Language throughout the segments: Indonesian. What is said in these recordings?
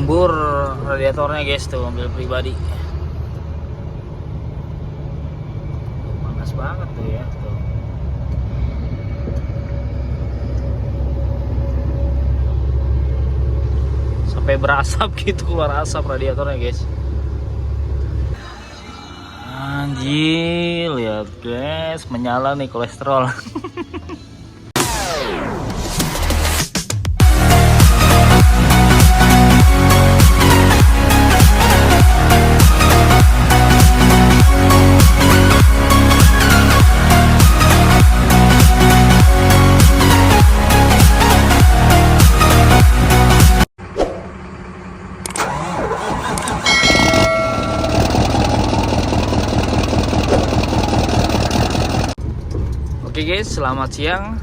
nyembur radiatornya guys, tuh mobil pribadi. Panas banget tuh ya tuh. Sampai berasap gitu, keluar asap radiatornya guys. Anjir, lihat guys, menyala nih kolesterol. Oke guys, selamat siang.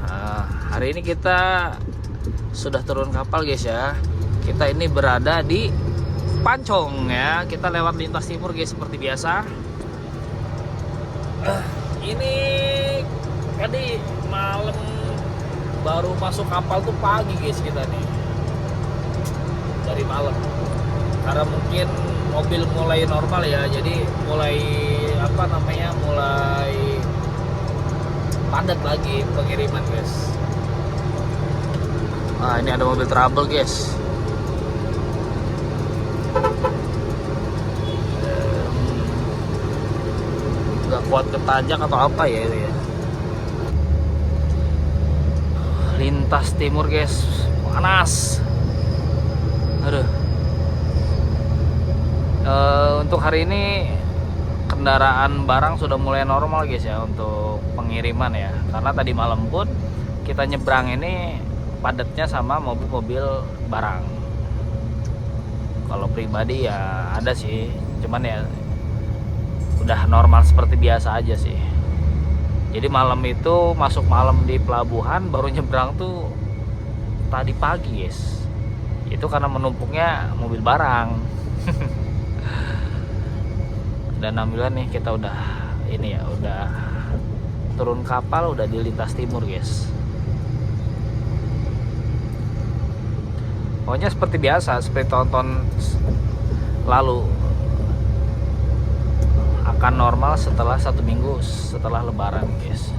Hari ini kita sudah turun kapal guys ya. Kita ini berada di Pancong ya. Kita lewat lintas timur guys seperti biasa. Ini tadi malam baru masuk kapal tuh pagi guys kita nih. Dari malam. Karena mungkin mobil mulai normal ya. Jadi mulai mulai padat lagi pengiriman guys. Ini ada mobil trouble guys. Gak kuat ketajak atau apa ya itu ya. Lintas timur guys, panas. Aduh. Untuk hari ini kendaraan barang sudah mulai normal guys ya untuk pengiriman ya, karena tadi malam pun kita nyebrang ini padatnya sama mobil-mobil barang. Kalau pribadi ya ada sih, cuman ya udah normal seperti biasa aja sih. Jadi malam itu masuk malam di pelabuhan, baru nyebrang tuh tadi pagi guys. Itu karena menumpuknya mobil barang. Dan alhamdulillah nih kita udah turun kapal, udah di lintas timur guys. Pokoknya seperti biasa, seperti tonton lalu, akan normal setelah 1 minggu setelah lebaran guys.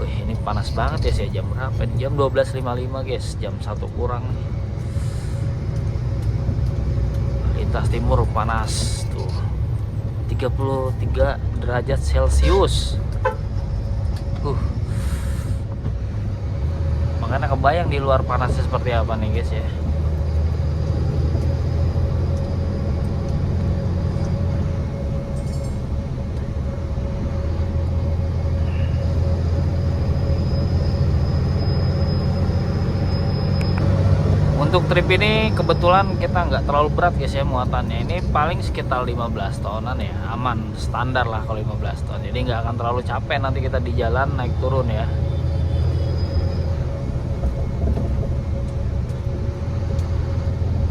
Wih, ini panas banget ya sih. Jam berapa? Jam 12.55 guys, jam 1 kurang. Lintas timur panas tuh, 33 derajat Celcius. Makanya kebayang di luar panasnya seperti apa nih guys ya. Untuk trip ini kebetulan kita nggak terlalu berat guys ya muatannya. Ini paling sekitar 15 tonan ya, aman, standar lah kalau 15 ton. Jadi nggak akan terlalu capek nanti kita di jalan naik turun ya.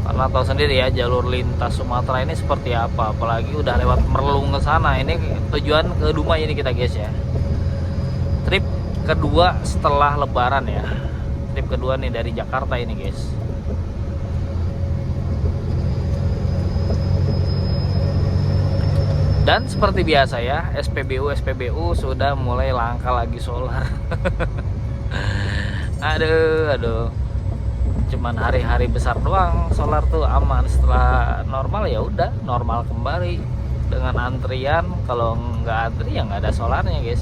Karena tahu sendiri ya jalur lintas Sumatera ini seperti apa, apalagi udah lewat Merlung ke sana. Ini tujuan ke Dumai ini kita guys ya. Trip kedua setelah lebaran ya. Trip kedua nih dari Jakarta ini guys. Dan seperti biasa ya, SPBU sudah mulai langka lagi solar. Aduh. Cuman hari-hari besar doang solar tuh aman. Setelah normal ya udah normal kembali dengan antrian. Kalau nggak antri ya nggak ada solarnya guys.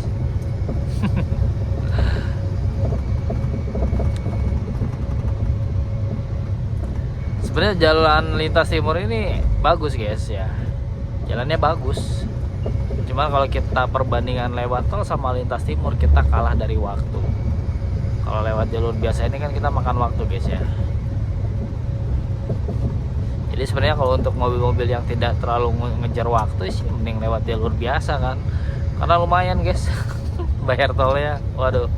Sebenarnya jalan lintas timur ini bagus guys ya, jalannya bagus. Cuman kalau kita perbandingan lewat tol sama lintas timur, kita kalah dari waktu. Kalau lewat jalur biasa ini kan kita makan waktu guys ya. Jadi sebenarnya kalau untuk mobil-mobil yang tidak terlalu ngejar waktu sih mending lewat jalur biasa kan, karena lumayan guys. Bayar tolnya, waduh.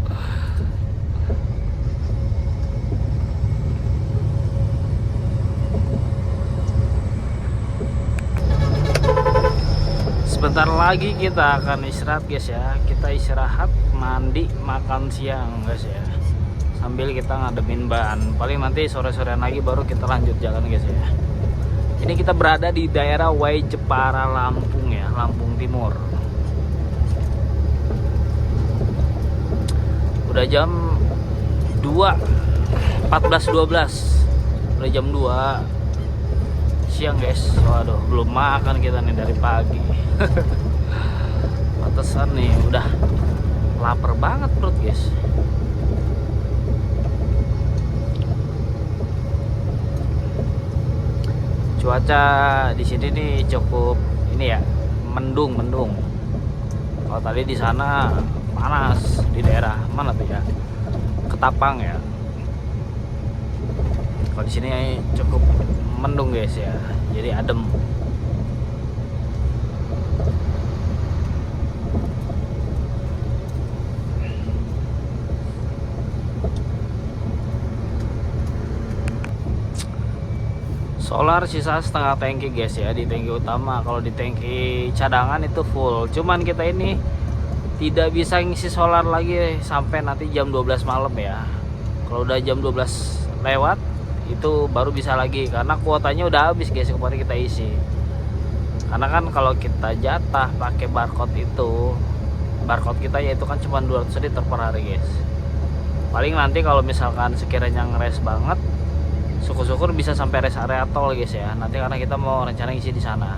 Sebentar lagi kita akan istirahat guys ya. Kita istirahat, mandi, makan siang guys ya. sambil kita ngademin ban. Paling nanti sore-sorean lagi baru kita lanjut jalan guys ya. Ini kita berada di daerah Way Jepara, Lampung ya, Lampung Timur. Udah jam 14.12. Udah jam 2 siang guys. Waduh, belum makan kita nih dari pagi. Pantesan nih udah lapar banget perut guys. Cuaca di sini nih cukup ini ya, mendung. Kalau tadi di sana panas, di daerah mana tuh ya, Ketapang ya. Kalau di sini cukup mendung guys ya, jadi adem. Solar sisa setengah tangki guys ya di tangki utama. Kalau di tangki cadangan itu full. Cuman kita ini tidak bisa ngisi solar lagi sampai nanti jam 12 malam ya. Kalau udah jam 12 lewat itu baru bisa lagi, karena kuotanya udah habis guys kemarin kita isi. Karena kan kalau kita jatah pakai barcode itu, barcode kita ya itu kan cuma 200 liter per hari guys. Paling nanti kalau misalkan sekiranya ngeres banget, syukur-syukur bisa sampai rest area tol guys ya. Nanti karena kita mau rencana isi di sana.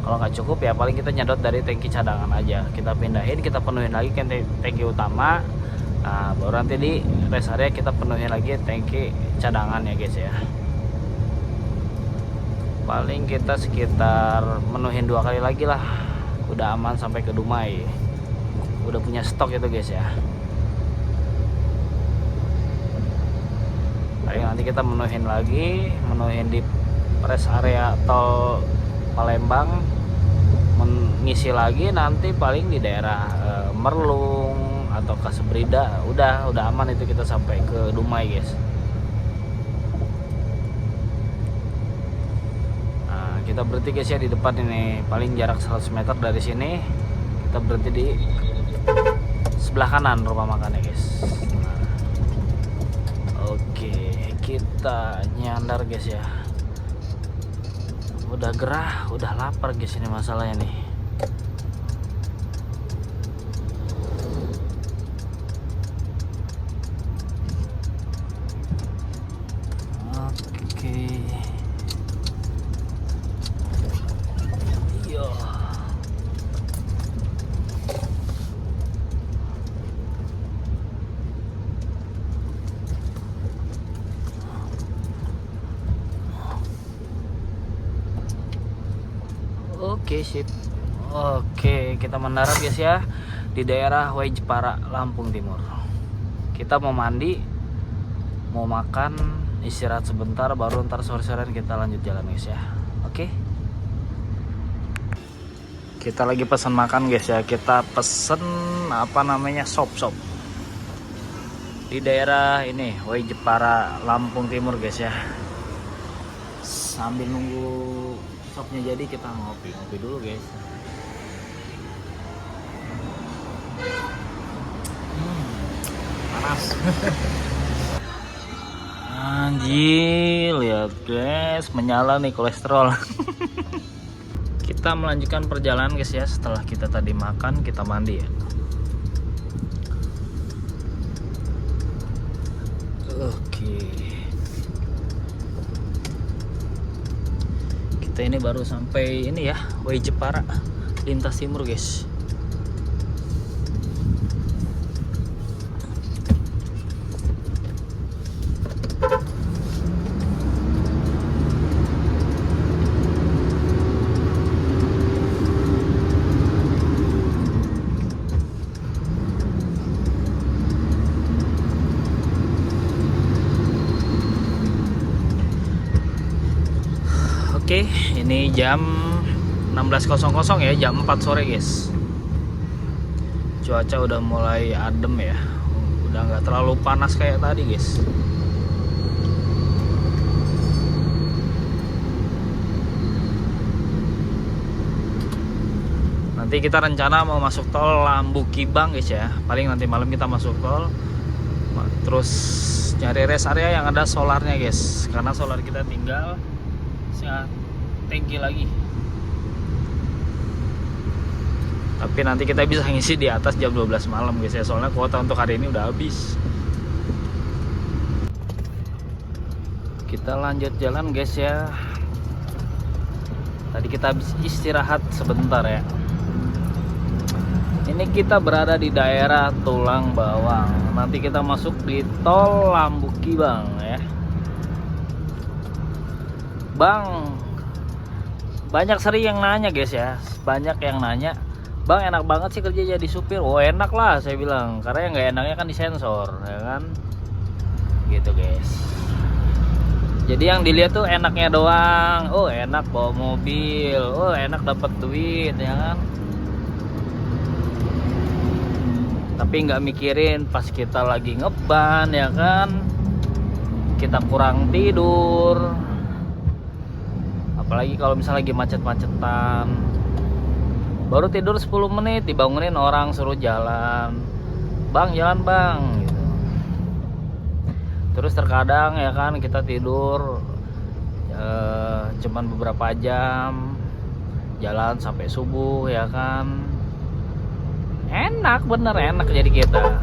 Kalau nggak cukup ya paling kita nyedot dari tangki cadangan aja. Kita pindahin, kita penuhin lagi ke tangki utama. Nah, baru nanti di rest area kita penuhin lagi tangki cadangan ya guys ya. Paling kita sekitar menuhin 2 kali lagi lah. Udah aman sampai ke Dumai. Udah punya stok itu guys ya. Paling nanti kita menuhin lagi, menuhin di rest area tol Palembang, mengisi lagi nanti paling di daerah Merlung atau Kasebrida. Udah aman itu kita sampai ke Dumai guys. Nah, kita berhenti guys ya di depan ini, paling jarak 100 meter dari sini. Kita berhenti di sebelah kanan rumah makannya guys. Nah, oke, kita nyandar guys ya. Udah gerah, udah lapar guys, ini masalahnya nih. Oke. Iya. Oke, sip. Oke, kita mendarat guys ya di daerah Way Jepara, Lampung Timur. Kita mau mandi, mau makan, istirahat sebentar, baru ntar sore-sorean kita lanjut jalan guys ya. Oke. Kita lagi pesan makan guys ya. Kita pesen apa namanya, sop di daerah ini Way Jepara, Lampung Timur guys ya. Sambil nunggu sopnya jadi kita ngopi dulu guys. Panas. Anjir, lihat guys, menyala nih kolesterol. Kita melanjutkan perjalanan guys ya. Setelah kita tadi makan, kita mandi ya. Oke. Kita ini baru sampai ini ya, Way Jepara, lintas timur guys. Oke, ini jam 16.00 ya, jam 4 sore guys. Cuaca udah mulai adem ya, udah nggak terlalu panas kayak tadi guys. Nanti kita rencana mau masuk tol Lambu Kibang guys ya. Paling nanti malam kita masuk tol Terus nyari rest area yang ada solarnya guys, karena solar kita tinggal setengah tangki lagi. Tapi nanti kita bisa ngisi di atas jam 12 malam guys ya, soalnya kuota untuk hari ini udah habis. Kita lanjut jalan guys ya. Tadi kita habis istirahat sebentar ya. Ini kita berada di daerah Tulang Bawang. Nanti kita masuk di tol Lambuki Bang ya. Bang, banyak sering yang nanya guys ya. Banyak yang nanya, Bang enak banget sih kerja jadi supir. Oh enak lah saya bilang, karena yang nggak enaknya kan disensor ya kan. Gitu guys. Jadi yang dilihat tuh enaknya doang. Oh enak bawa mobil, oh enak dapat duit ya kan. Tapi nggak mikirin pas kita lagi ngeban ya kan, kita kurang tidur. Apalagi kalau misalnya lagi macet-macetan, baru tidur 10 menit dibangunin orang suruh jalan. Bang jalan bang gitu. Terus terkadang ya kan kita tidur cuman beberapa jam, jalan sampai subuh ya kan. Enak, bener enak jadi kita.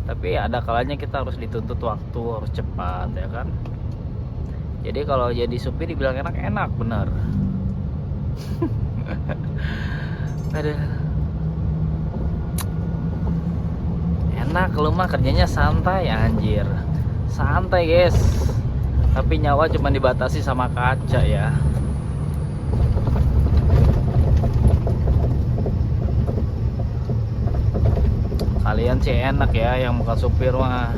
Tapi ada kalanya kita harus dituntut waktu, harus cepat ya kan. Jadi kalau jadi supir dibilang enak, enak bener. Aduh. Enak lu mah kerjanya santai anjir. Santai guys. Tapi nyawa cuma dibatasi sama kaca ya. Kalian sih enak ya yang bukan supir mah,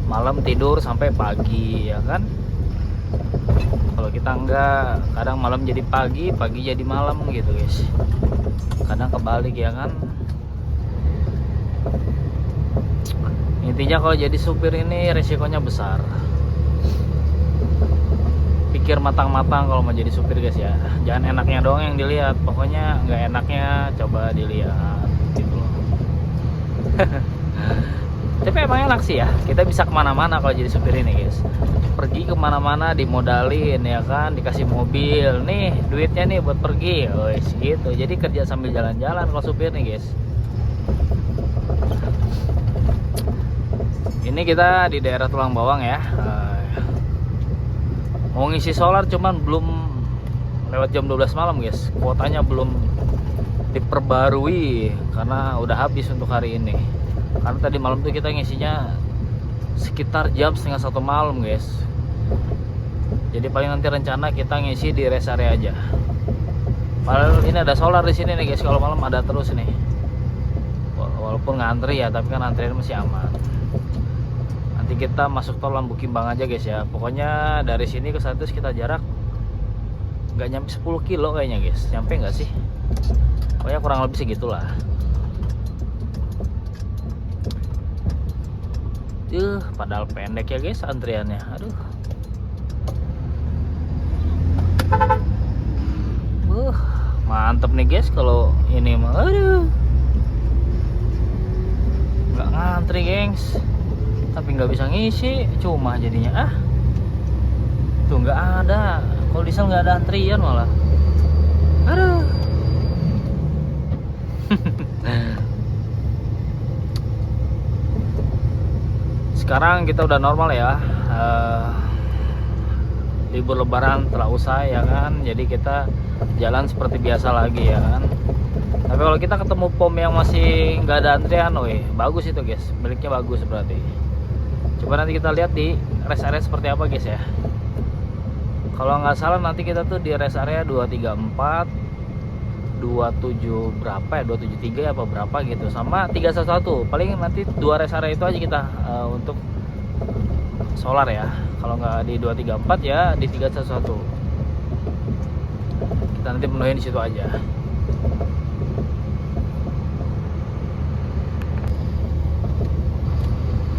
malam tidur sampai pagi ya kan. Kalau kita enggak, kadang malam jadi pagi, pagi jadi malam gitu guys. Kadang kebalik ya kan. Intinya kalau jadi supir ini resikonya besar. Pikir matang-matang kalau mau jadi supir guys ya. Jangan enaknya doang yang dilihat, pokoknya nggak enaknya coba dilihat gitu loh. Tapi emang enak sih ya, kita bisa kemana-mana kalau jadi supir ini guys. Pergi kemana-mana dimodalin ya kan, dikasih mobil nih, duitnya nih buat pergi, wes gitu. Jadi kerja sambil jalan-jalan kalau supir nih guys. Ini kita di daerah Tulang Bawang ya. Mau ngisi solar cuman belum lewat jam 12 malam guys. Kuotanya belum diperbarui karena udah habis untuk hari ini. Karena tadi malam tuh kita ngisinya sekitar jam setengah 1 malam guys. Jadi paling nanti rencana kita ngisi di rest area aja. Padahal ini ada solar di sini nih guys. Kalau malam ada terus nih. Walaupun ngantri ya, tapi kan antrian masih aman. Nanti kita masuk tol Lambuki Bang aja guys ya. Pokoknya dari sini ke sana kita jarak nggak nyampe 10 kilo kayaknya guys. Nyampe nggak sih? Pokoknya kurang lebih segitulah. Padahal pendek ya guys antriannya. Aduh. Mantep nih guys kalau ini mah. Aduh. Nggak ngantri gengs. Tapi nggak bisa ngisi, cuma jadinya tuh nggak ada. Kalau diesel nggak ada antrian malah. Aduh. Sekarang kita udah normal ya. Libur lebaran telah usai ya kan. Jadi kita jalan seperti biasa lagi ya kan. Tapi kalau kita ketemu pom yang masih nggak ada antrian, bagus itu guys. Miliknya bagus berarti. Coba nanti kita lihat di rest area seperti apa guys ya. Kalau nggak salah nanti kita tuh di rest area 234 27 berapa ya, 273 apa berapa gitu, sama 311. Paling nanti 2 rest area itu aja kita untuk solar ya. Kalau nggak di 234 ya di 311. Kita nanti penuhin di situ aja.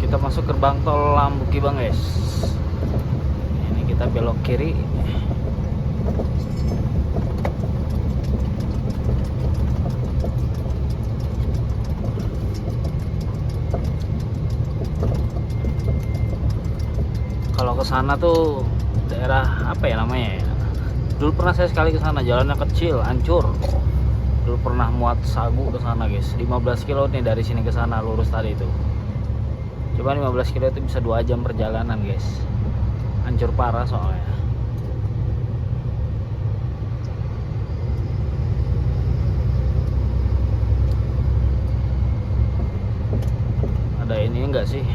Kita masuk gerbang tol Lambuki Bang guys. Ini kita belok kiri. kalau ke sana tuh daerah apa ya namanya ya, dulu pernah saya sekali ke sana, jalannya kecil, hancur. Dulu pernah muat sagu ke sana guys, 15 kilo nih dari sini ke sana lurus tadi itu. Coba 15 kilo itu bisa 2 jam perjalanan guys, hancur parah soalnya. Ada ini enggak sih,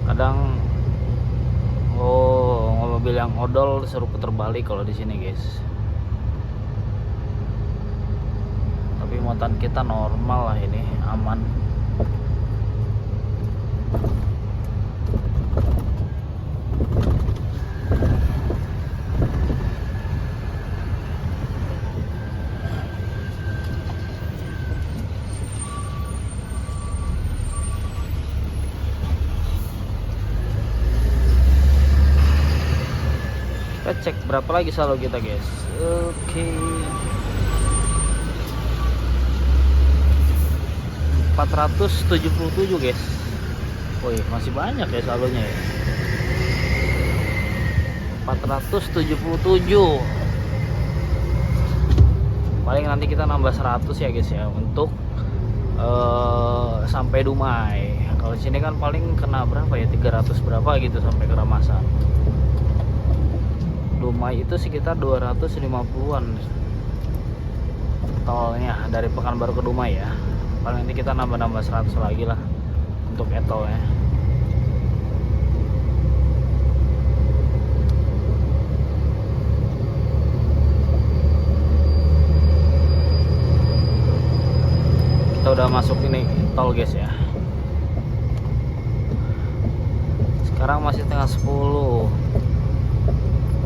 kadang mobil yang odol disuruh puter balik kalau di sini guys. Tapi muatan kita normal lah, ini aman. Kita cek berapa lagi saldo kita guys. Oke. 477 guys. Woi, masih banyak ya saldonya ya. 477. Paling nanti kita nambah 100 ya guys ya untuk sampai Dumai. Kalau di sini kan paling kena berapa ya, 300 berapa gitu sampai ke Ramasan. Dumai itu sekitar 250-an tolnya dari Pekanbaru ke Dumai ya. Paling nanti kita nambah 100 lagi lah untuk etolnya. Kita udah masuk ini tol guys ya. Sekarang masih setengah 10.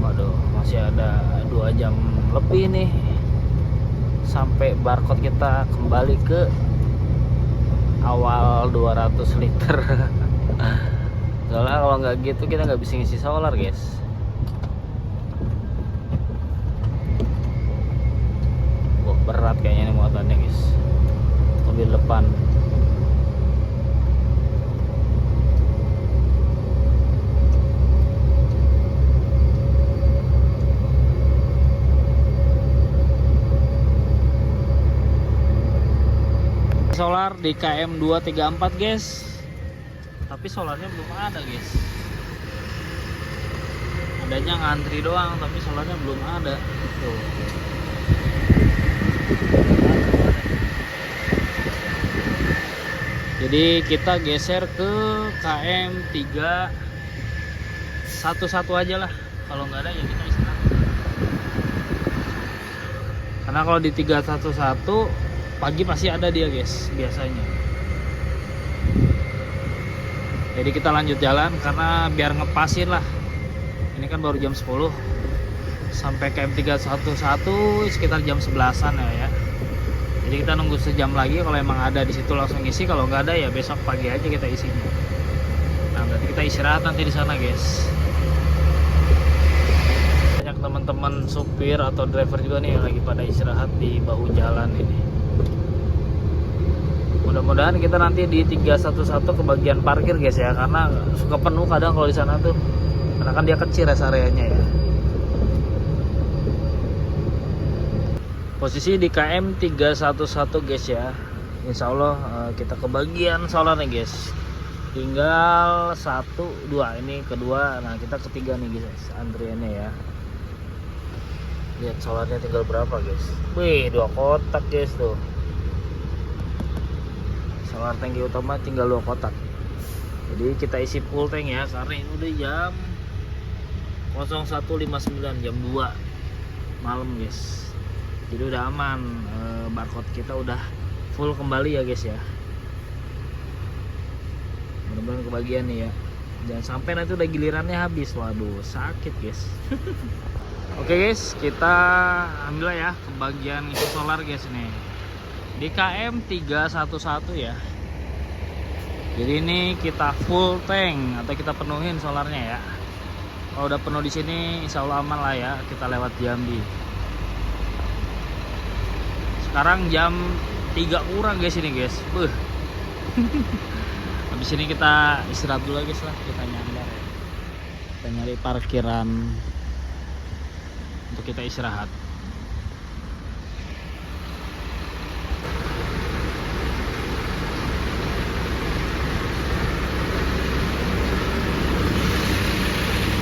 Waduh, masih ada 2 jam lebih nih sampai barcode kita kembali ke awal 200 liter. Soalnya kalau nggak gitu kita nggak bisa ngisi solar guys. Wah, berat kayaknya nih muatannya guys, mobil depan. Solar di KM 234 guys, tapi solarnya belum ada guys. Adanya ngantri doang, tapi solarnya belum ada tuh. Jadi kita geser ke KM 311 aja lah. Kalau nggak ada ya kita istirahat. Karena kalau di 311 pagi pasti ada dia guys biasanya. Jadi kita lanjut jalan karena biar ngepasin lah. Ini kan baru jam 10 sampai KM 311 sekitar jam 11-an ya. Jadi kita nunggu sejam lagi, kalau emang ada di situ langsung isi, kalau nggak ada ya besok pagi aja kita isinya. Nah, berarti kita istirahat nanti di sana guys. Banyak teman-teman supir atau driver juga nih yang lagi pada istirahat di bahu jalan ini. Mudah-mudahan kita nanti di 311 ke bagian parkir guys ya, karena suka penuh kadang kalau di sana tuh, karena kan dia kecil rest areanya ya. Posisi di KM 311 guys ya. Insya Allah kita ke bagian solar nih guys. Tinggal 1, 2, ini kedua, nah kita ketiga nih guys antriannya ya. Lihat solarnya tinggal berapa guys. Wih, 2 kotak guys tuh. Solar tangki utama tinggal 2 kotak. Jadi kita isi full tank ya, karena ini udah jam 01.59, jam 2 malam guys. Jadi udah aman, barcode kita udah full kembali ya guys ya. Mudah-mudahan kebagian nih ya. Jangan sampai nanti udah gilirannya habis, waduh sakit guys. Oke guys, kita ambil ya ke bagian isi solar guys nih. Di KM 311 ya. Jadi ini kita full tank atau kita penuhin solarnya ya. Kalau udah penuh di sini insya Allah aman lah ya, kita lewat Jambi. Sekarang jam 3 kurang guys ini guys. Habis ini kita istirahat dulu guys lah, kita nyandar ya. Kita nyari parkiran untuk kita istirahat.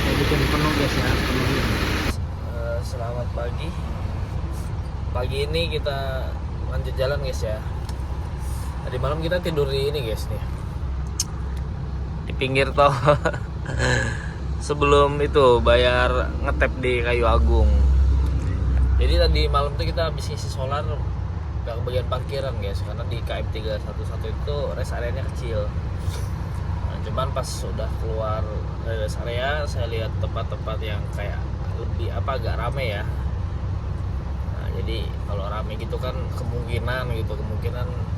Saya bikin penuh guys ya, penuhin. Selamat pagi. Pagi ini kita lanjut jalan guys ya. Tadi malam kita tidur di ini guys nih, di pinggir tol. Sebelum itu bayar ngetep di Kayu Agung. Jadi tadi malam tuh kita habis isi solar ke bagian parkiran guys, karena di KM 311 itu rest areanya kecil. Nah, cuman pas sudah keluar dari rest area, saya lihat tempat-tempat yang kayak lebih agak rame ya. Nah, jadi kalau rame gitu kan kemungkinan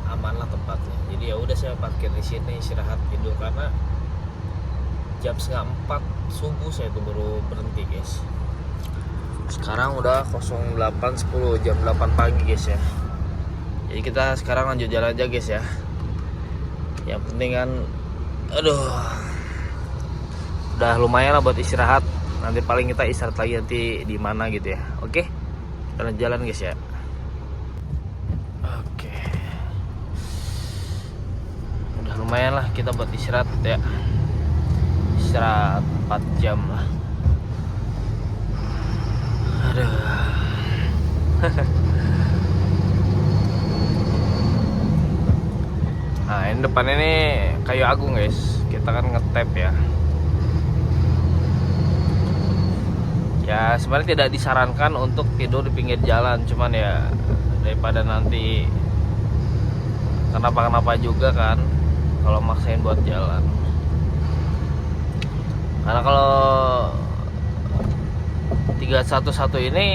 aman lah tempatnya. Jadi ya udah saya parkir di sini, istirahat tidur, karena jam 3:30 subuh saya tuh baru berhenti guys. Sekarang udah 08.10, jam 8 pagi guys ya. Jadi kita sekarang lanjut jalan aja guys ya. Yang penting kan, udah lumayan lah buat istirahat. Nanti paling kita istirahat lagi nanti di mana gitu ya. Oke, kita jalan guys ya. Oke, udah lumayan lah kita buat istirahat ya. Istirahat 4 jam lah. Aduh. Nah, ini depan ini Kayu Agung guys. Kita kan ngetap ya. Ya sebenarnya tidak disarankan untuk tidur di pinggir jalan, cuman ya daripada nanti kenapa juga kan kalau maksain buat jalan. Karena kalau 311 ini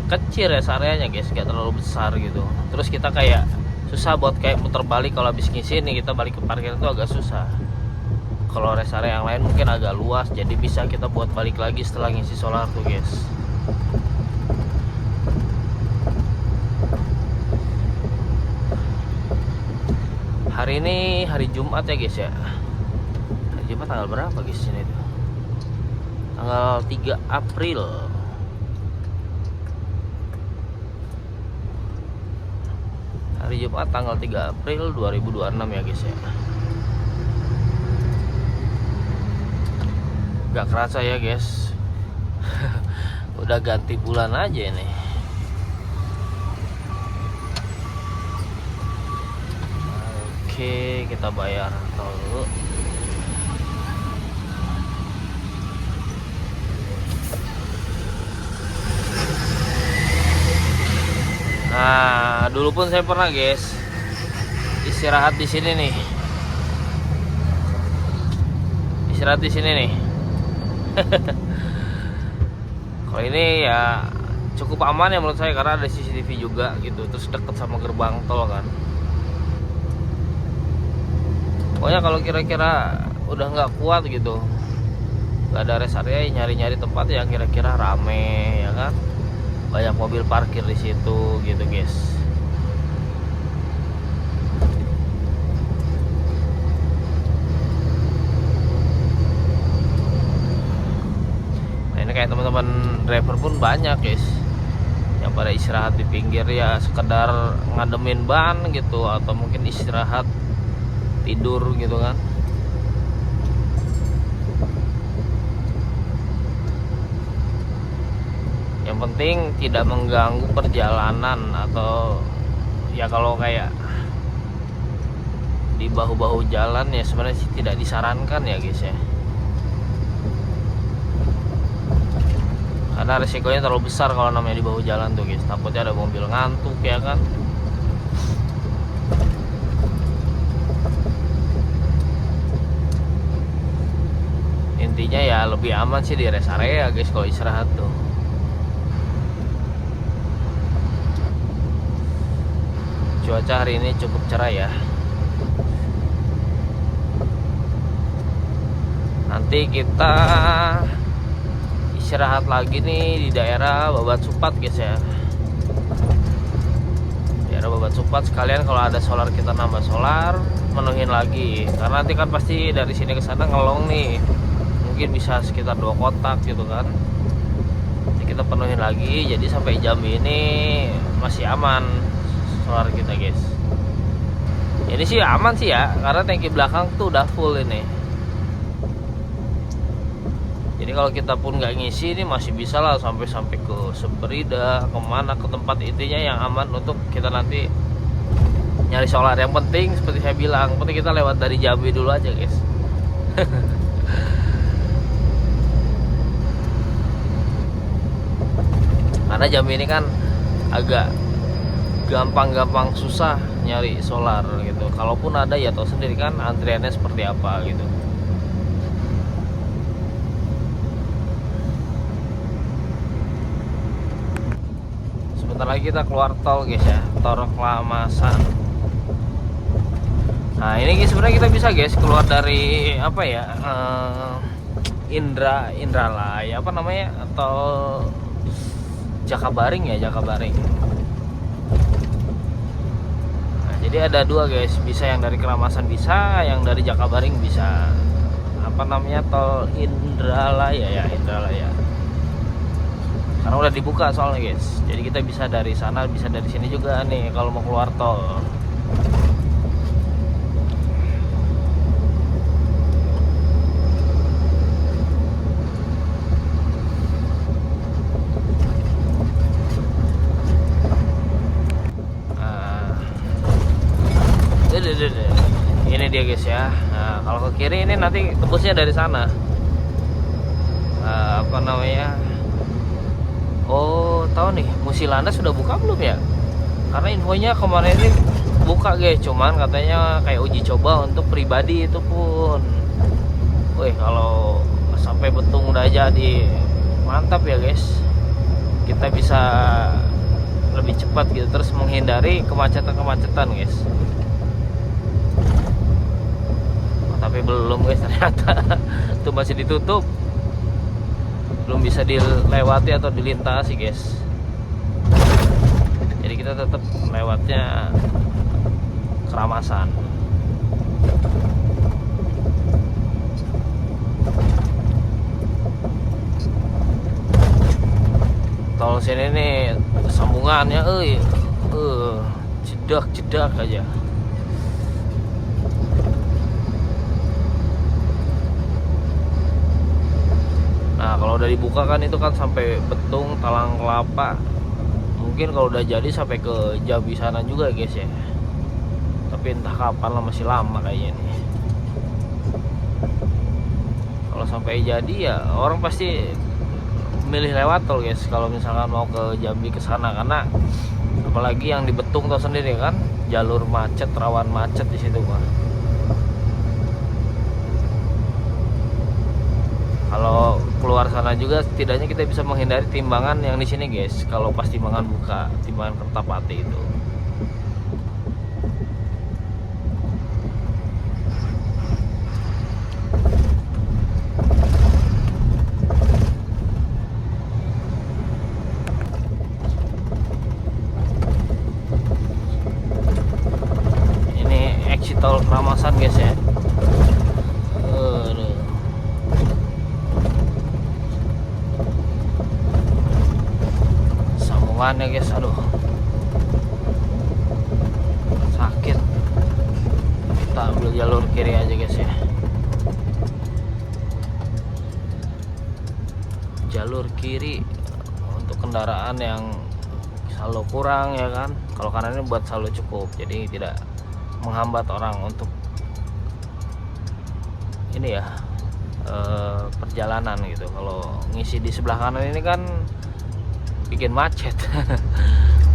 kecil ya areanya guys, gak terlalu besar gitu. Terus kita kayak susah buat kayak muter balik kalau habis ngisi nih, kita balik ke parkir itu agak susah. Kalau rest area yang lain mungkin agak luas, jadi bisa kita buat balik lagi setelah ngisi solar tuh guys. Hari ini hari Jumat ya guys ya. Hari Jumat tanggal berapa guys ini tuh? Tanggal 3 April. Hari Jumat tanggal 3 April 2026 ya guys ya. Gak kerasa ya guys. Udah ganti bulan aja ini. Oke, kita bayar tol dulu. Nah, dulu pun saya pernah guys istirahat di sini nih. Istirahat di sini nih. Kalau ini ya cukup aman ya menurut saya, karena ada CCTV juga gitu, terus deket sama gerbang tol kan. Pokoknya kalau kira-kira udah nggak kuat gitu, nggak ada rest area, nyari-nyari tempat yang kira-kira rame ya kan, banyak mobil parkir di situ gitu guys. Kayak teman-teman driver pun banyak guys yang pada istirahat di pinggir ya, sekedar ngademin ban gitu, atau mungkin istirahat tidur gitu kan. Yang penting tidak mengganggu perjalanan, atau ya kalau kayak di bahu-bahu jalan ya sebenarnya sih tidak disarankan ya guys ya. Karena resikonya terlalu besar kalau namanya di bahu jalan tuh guys. Takutnya ada mobil ngantuk ya kan. Intinya ya lebih aman sih di rest area guys kalau istirahat tuh. Cuaca hari ini cukup cerah ya. Nanti kita istirahat lagi nih di daerah Babat Supat guys ya. Daerah Babat Supat, sekalian kalau ada solar kita nambah solar, menuhin lagi. Karena nanti kan pasti dari sini ke sana ngelong nih, mungkin bisa sekitar 2 kotak gitu kan. Jadi kita penuhin lagi, jadi sampai Jambi ini masih aman solar kita guys. Ini sih aman sih ya, karena tangki belakang tuh udah full ini. Jadi kalau kita pun nggak ngisi ini masih bisa lah sampai ke Sumberida, kemana ke tempat intinya yang aman untuk kita nanti nyari solar. Yang penting seperti saya bilang, penting kita lewat dari Jambi dulu aja guys. Karena Jambi ini kan agak gampang susah nyari solar gitu. Kalaupun ada ya tahu sendiri kan antriannya seperti apa gitu. Sebentar lagi kita keluar tol guys ya, tol Klamasan. Nah ini sebenarnya kita bisa guys keluar dari apa ya, Indralaya apa namanya, atau Jakabaring ya, Jakabaring. Nah, jadi ada dua guys, bisa yang dari Klamasan bisa, yang dari Jakabaring bisa. Apa namanya, tol Indralaya ya, Indralaya. Karena udah dibuka soalnya guys. Jadi kita bisa dari sana, bisa dari sini juga nih kalau mau keluar tol. Ini dia guys ya. Nah, kalau ke kiri ini nanti tembusnya dari sana. Apa namanya? Oh, tahu nih, Musilanda sudah buka belum ya? Karena infonya kemarin ini buka guys, cuman katanya kayak uji coba untuk pribadi itu pun. Wih, kalau sampai Betung udah jadi mantap ya guys. Kita bisa lebih cepat gitu, terus menghindari kemacetan guys. Tapi belum guys, ternyata itu masih ditutup, belum bisa dilewati atau dilintasi guys. Jadi kita tetap lewatnya Keramasan. Tol sini nih sambungannya jedak aja. Nah kalau udah dibuka kan itu kan sampai Betung, Talang Kelapa. Mungkin kalau udah jadi sampai ke Jambi sana juga guys ya. Tapi entah kapan lah, masih lama kayaknya nih. Kalau sampai jadi ya orang pasti milih lewat tol guys. Kalau misalkan mau ke Jambi ke sana, karena apalagi yang di Betung tau sendiri kan, jalur macet, rawan macet di situ mah. Kalau keluar sana juga setidaknya kita bisa menghindari timbangan yang di sini guys. Kalau pas timbangan buka, timbangan Kertapati itu. Ini exit tol Keramasan guys ya. Ya guys, aduh sakit. Kita ambil jalur kiri aja guys ya. Jalur kiri untuk kendaraan yang saldo kurang ya kan. Kalau kanan ini buat saldo cukup, jadi tidak menghambat orang untuk ini ya, perjalanan gitu. Kalau ngisi di sebelah kanan ini kan bikin macet.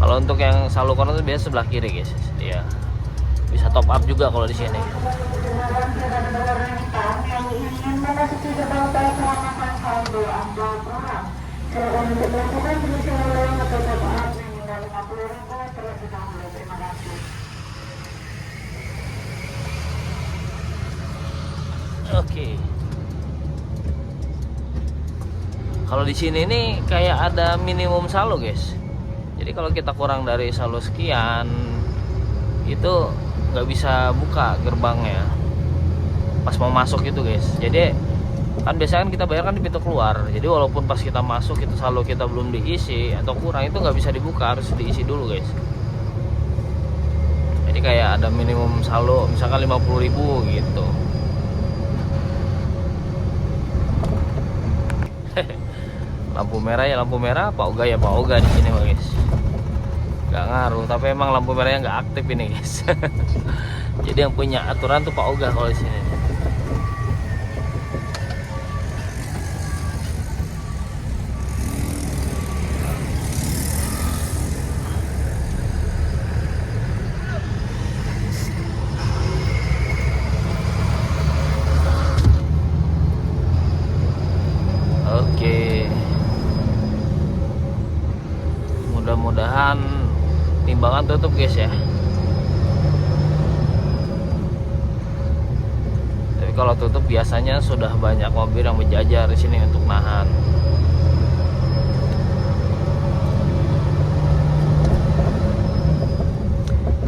Kalau untuk yang saldo kanan itu biasa sebelah kiri guys. Ya bisa top up juga kalau di sini. Oke. Kalau di sini nih kayak ada minimum saldo guys. Jadi kalau kita kurang dari saldo sekian, itu nggak bisa buka gerbangnya pas mau masuk itu guys. Jadi Kan biasanya kan kita bayar kan di pintu keluar, jadi walaupun pas kita masuk itu saldo kita belum diisi atau kurang, itu nggak bisa dibuka, harus diisi dulu guys. Jadi kayak ada minimum saldo misalkan 50.000 gitu. Lampu merah ya lampu merah, Pak Oga ya Pak Oga di sini guys. Gak ngaruh, tapi emang lampu merahnya nggak aktif ini guys. Jadi yang punya aturan tuh Pak Oga kalau di sini. Oke, mudah-mudahan timbangan tutup guys ya. Tapi kalau tutup biasanya sudah banyak mobil yang berjajar di sini untuk nahan.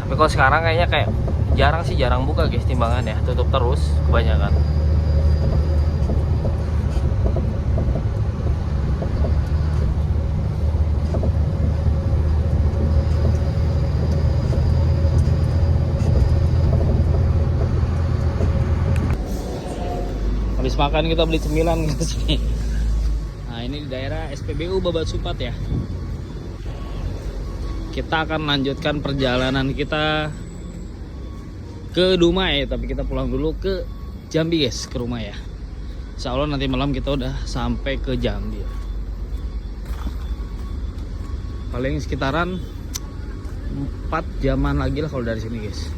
Tapi kalau sekarang kayaknya kayak jarang buka guys timbangan ya, tutup terus kebanyakan. Habis makan kita beli cemilan guys. Nah ini di daerah SPBU Babat Supat ya. Kita akan lanjutkan perjalanan kita ke Dumai, tapi kita pulang dulu ke Jambi guys, ke rumah ya. Insya Allah nanti malam kita udah sampai ke Jambi. Paling sekitaran 4 jaman lagi lah kalau dari sini guys.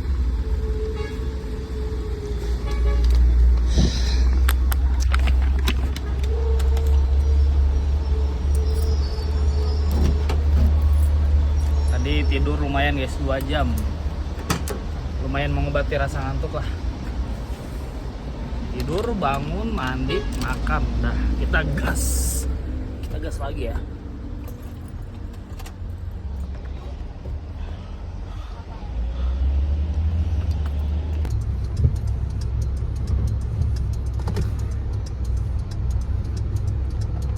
Tadi tidur lumayan guys, 2 jam. Lumayan mengobati rasa ngantuk lah. Tidur, bangun, mandi, makan. Nah, kita gas. Kita gas lagi ya.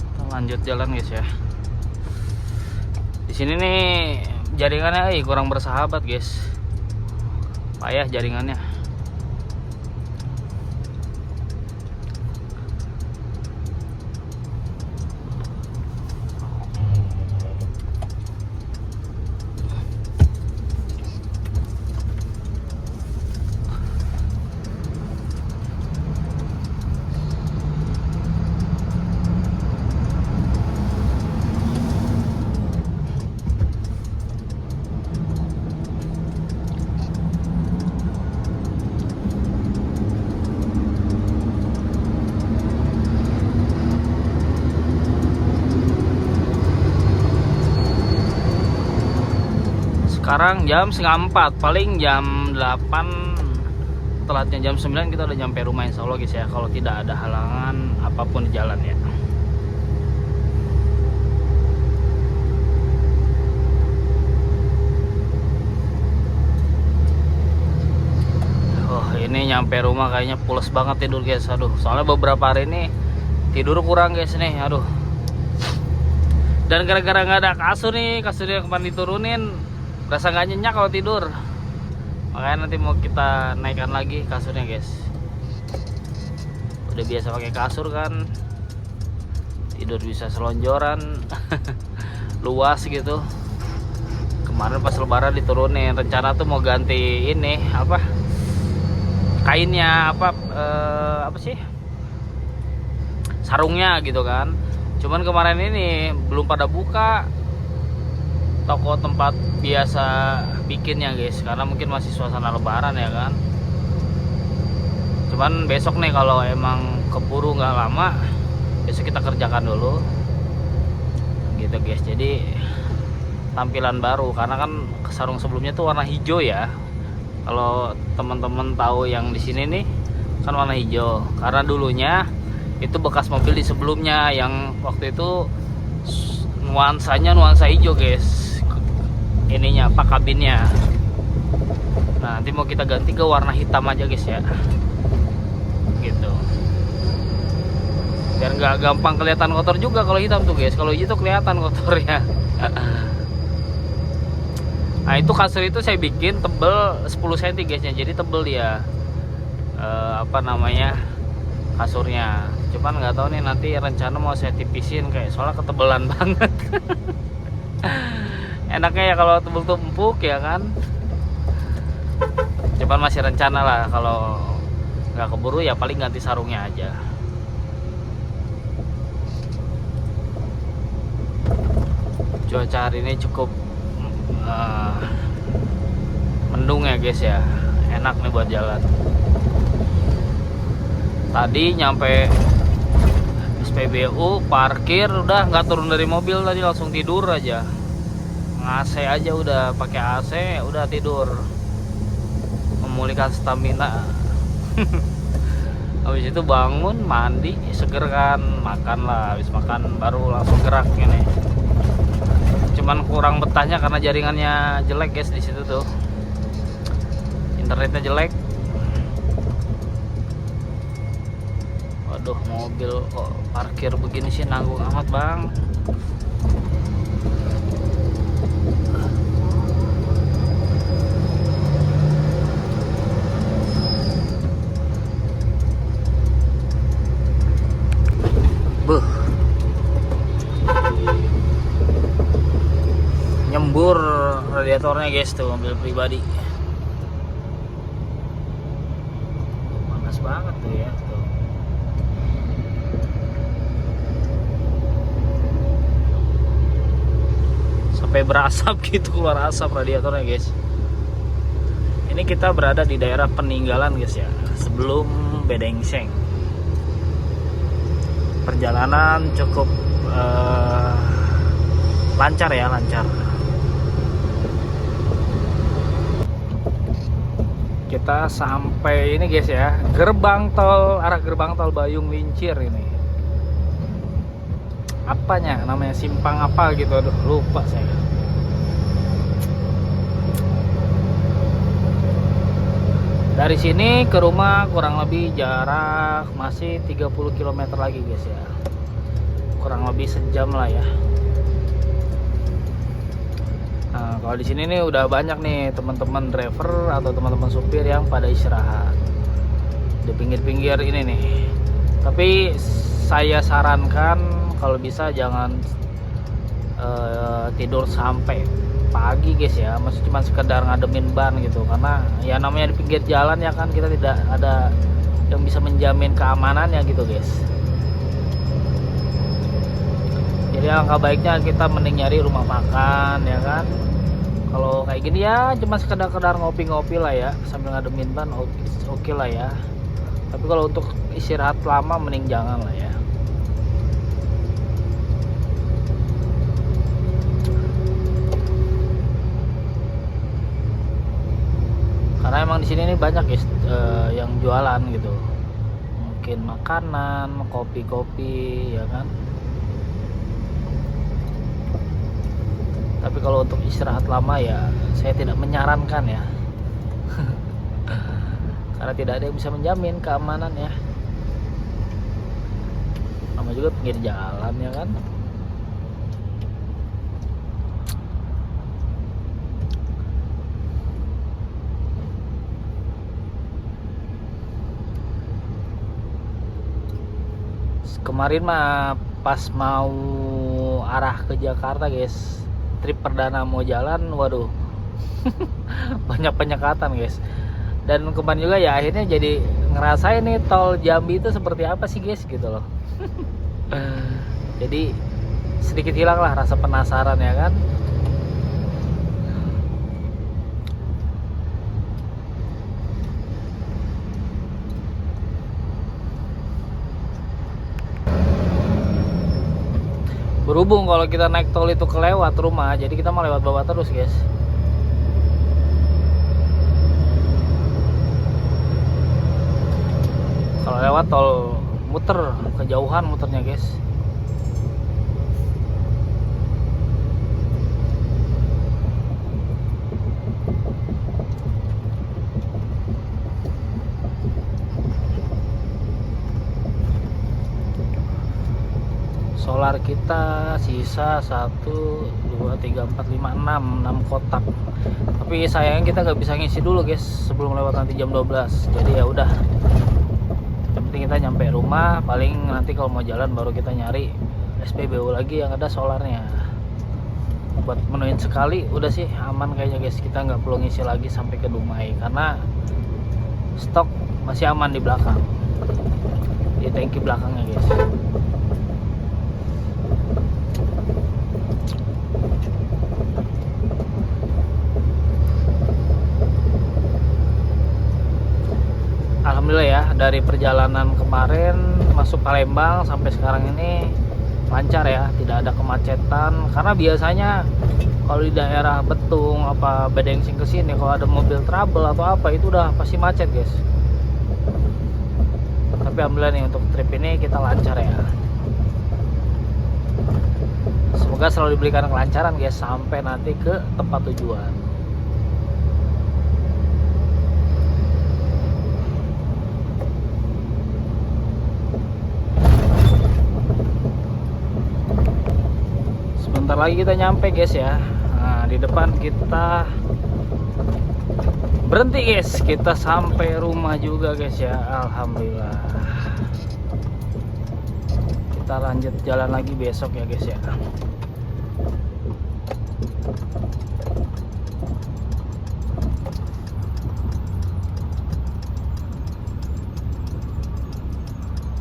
Kita lanjut jalan guys ya. Di sini nih jaringannya kurang bersahabat guys, payah jaringannya. Sekarang jam 3:30, paling jam 8 telatnya jam 9 kita udah nyampe rumah insya Allah guys ya, kalau tidak ada halangan apapun di jalan ya. Oh ini nyampe rumah kayaknya pules banget tidur guys, aduh, soalnya beberapa hari ini tidur kurang guys nih, aduh. Dan gara-gara nggak ada kasur nih, kasur yang kemarin diturunin, rasa nggak nyenyak kalau tidur. Makanya nanti mau kita naikkan lagi kasurnya guys. Udah biasa pakai kasur kan, tidur bisa selonjoran. Luas gitu. Kemarin pas lebaran diturunin, rencana tuh mau ganti ini apa, kainnya apa sih, sarungnya gitu kan. Cuman kemarin ini belum pada buka toko tempat biasa bikinnya guys, karena mungkin masih suasana lebaran ya kan. Cuman besok nih kalau emang keburu nggak lama, besok kita kerjakan dulu gitu guys. Jadi tampilan baru, karena kan sarung sebelumnya tuh warna hijau ya. Kalau teman-teman tahu yang di sini nih kan warna hijau, karena dulunya itu bekas mobil di sebelumnya yang waktu itu nuansanya nuansa hijau guys, ininya apa, kabinnya. Nah nanti mau kita ganti ke warna hitam aja guys ya, gitu. nggak gampang kelihatan kotor juga kalau hitam tuh guys. Kalau hijau tuh kelihatan kotornya. Nah itu kasur itu saya bikin tebel 10 cm guysnya, jadi tebel dia apa namanya kasurnya. Cuman nggak tahu nih nanti rencana mau saya tipisin kayak soalnya ketebelan banget. Enaknya ya kalau tebel tuh empuk ya kan. Cuman masih rencana lah, kalau nggak keburu ya paling ganti sarungnya aja. Cuaca hari ini cukup mendung ya guys ya, enak nih buat jalan. Tadi nyampe SPBU parkir udah nggak turun dari mobil, tadi langsung tidur aja. AC aja udah pakai AC udah tidur, memulihkan stamina. Habis itu bangun mandi seger kan, makan lah, habis makan baru langsung gerak gini. Cuman kurang betahnya karena jaringannya jelek guys di situ tuh, internetnya jelek. Waduh, mobil kok parkir begini sih, nanggung amat bang. Buh, nyembur radiatornya guys tuh, mobil pribadi. Panas banget tuh ya tuh. Sampai berasap gitu, keluar asap radiatornya guys. Ini kita berada di daerah peninggalan guys ya, sebelum Bedengseng. Perjalanan cukup lancar ya, lancar. Kita sampai ini guys ya, gerbang tol, arah gerbang tol Bayung Lincir ini. Apanya namanya, simpang apa gitu, aduh lupa saya. Dari sini ke rumah kurang lebih jarak masih 30 km lagi guys ya, kurang lebih sejam lah ya. Nah, kalau di sini nih udah banyak nih teman-teman driver atau teman-teman supir yang pada istirahat di pinggir-pinggir ini nih. Tapi saya sarankan kalau bisa jangan tidur sampai pagi guys ya, masih cuma sekedar ngademin ban gitu, karena ya namanya di pinggir jalan ya kan, kita tidak ada yang bisa menjamin keamanannya gitu guys. Jadi alangkah baiknya kita mending nyari rumah makan ya kan. Kalau kayak gini ya cuma sekedar ngopi-ngopi lah ya sambil ngademin ban, oke lah ya. Tapi kalau untuk istirahat lama mending jangan lah ya. Karena emang di sini nih banyak guys yang jualan gitu, mungkin makanan, kopi-kopi ya kan. Tapi kalau untuk istirahat lama ya saya tidak menyarankan ya. Karena tidak ada yang bisa menjamin keamanan ya. Nama juga pinggir jalan ya kan. Kemarin mah pas mau arah ke Jakarta guys, trip perdana mau jalan, waduh. Banyak penyekatan guys. Dan kemarin juga ya akhirnya jadi ngerasain nih tol Jambi itu seperti apa sih guys gitu loh. Jadi sedikit hilang lah rasa penasaran ya kan. Berhubung kalau kita naik tol itu kelewat rumah, jadi kita mau lewat bawah terus guys. Kalau lewat tol muter, kejauhan muternya guys. Solar kita sisa 1 2 3 4 5 6 kotak. Tapi sayangnya kita nggak bisa ngisi dulu guys sebelum lewat nanti jam 12. Jadi ya udah, yang penting kita nyampe rumah. Paling nanti kalau mau jalan baru kita nyari SPBU lagi yang ada solarnya. Buat menuin sekali udah sih aman kayaknya guys. Kita nggak perlu ngisi lagi sampai ke Dumai karena stok masih aman di belakang, di tangki belakangnya guys. Alhamdulillah ya, dari perjalanan kemarin masuk Palembang sampai sekarang ini lancar ya, tidak ada kemacetan. Karena biasanya kalau di daerah Betung apa Bedengsing ke sini kalau ada mobil trouble atau apa itu udah pasti macet guys. Tapi alhamdulillah nih untuk trip ini kita lancar ya. Semoga selalu diberikan kelancaran guys sampai nanti ke tempat tujuan. Sebentar lagi kita nyampe guys ya. Nah, di depan kita berhenti guys. Kita sampai rumah juga guys ya. Alhamdulillah. Kita lanjut jalan lagi besok ya guys ya.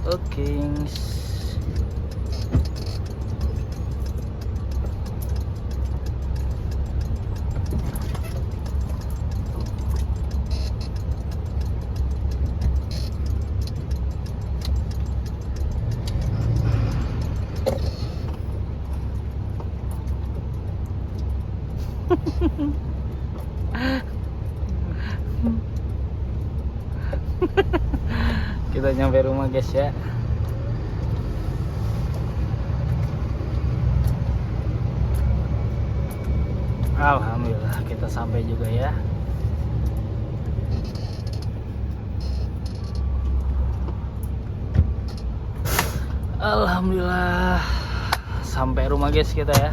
Oke. Kita nyampe rumah guys ya. Alhamdulillah kita sampai juga ya. Alhamdulillah sampai rumah guys kita ya.